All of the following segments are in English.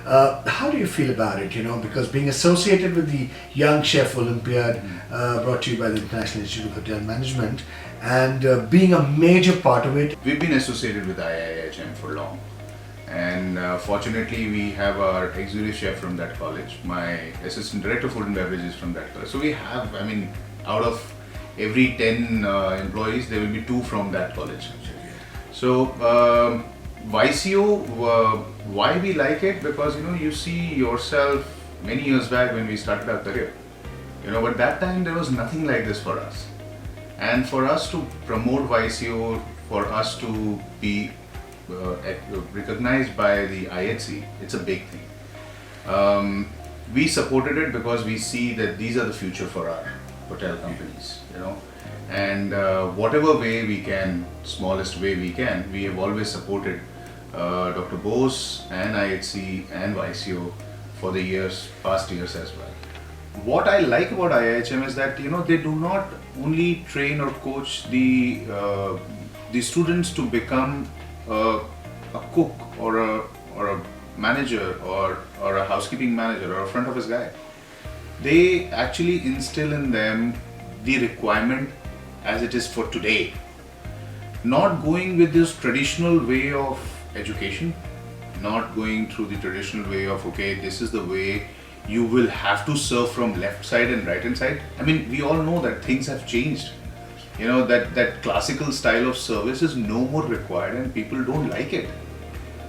How do you feel about it? You know, because being associated with the Young Chef Olympiad, brought to you by the International Institute of Hotel Management, and being a major part of it. We've been associated with IIHM for long, and fortunately we have our executive chef from that college. My assistant director of food and beverages from that college. So we have, I mean, out of every 10 employees, there will be 2 from that college. So YCO, why we like it? Because you see yourself many years back when we started our career. But that time there was nothing like this for us. And for us to promote YCO, for us to be recognized by the IHC, it's a big thing. We supported it because we see that these are the future for our hotel companies, and whatever way we can, smallest way we can, we have always supported Dr. Bose and IHC and YCO for the past years as well. What I like about IIHM is that they do not only train or coach the students to become a cook or a manager or a housekeeping manager or a front office guy. They actually instill in them the requirement as it is for today. Not going with this traditional way of education, not going through the traditional way of, okay, this is the way you will have to serve from left side and right hand side. I mean, we all know that things have changed. That classical style of service is no more required and people don't like it.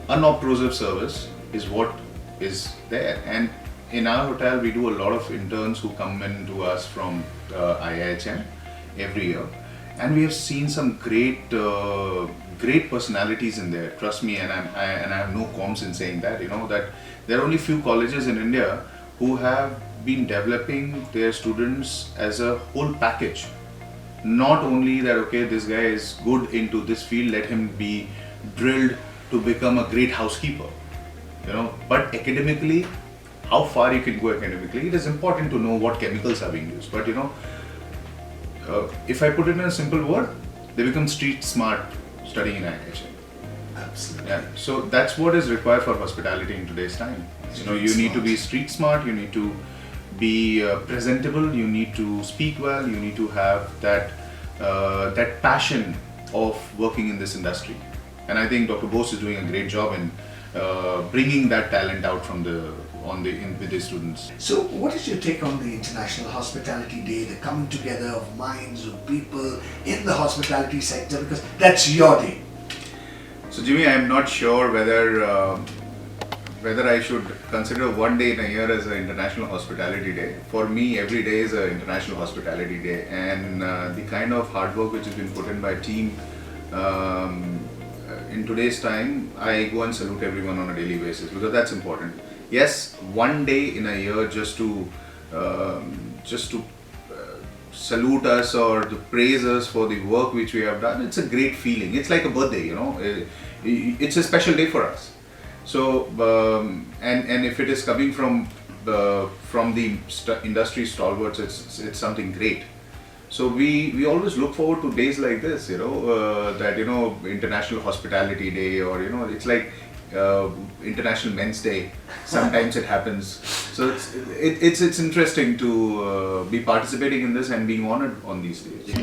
Unobtrusive service is what is there. And in our hotel, we do a lot of interns who come in to us from IIHM every year. And we have seen some great personalities in there. Trust me, and I have no qualms in saying that. That there are only few colleges in India who have been developing their students as a whole package. Not only that, okay, this guy is good into this field, let him be drilled to become a great housekeeper. But academically, how far you can go academically, it is important to know what chemicals are being used. But if I put it in a simple word, they become street smart studying in IIHM. Absolutely. Yeah. So that's what is required for hospitality in today's time. You need to be street smart, you need to be presentable, you need to speak well, you need to have that passion of working in this industry. And I think Dr. Bose is doing a great job in bringing that talent out with the students. So what is your take on the International Hospitality Day, the coming together of minds of people in the hospitality sector, because that's your day? So Jimmy, I am not sure whether I should consider one day in a year as an International Hospitality Day. For me, every day is an International Hospitality Day, and the kind of hard work which has been put in by a team in today's time, I go and salute everyone on a daily basis because that's important. Yes, one day in a year just to salute us or to praise us for the work which we have done, it's a great feeling. It's like a birthday, it's a special day for us. So and if it is coming from the industry stalwarts, it's something great. So we always look forward to days like this, that International Hospitality Day, or it's like International Men's Day. Sometimes it happens. So it's interesting to be participating in this and being honored on these days.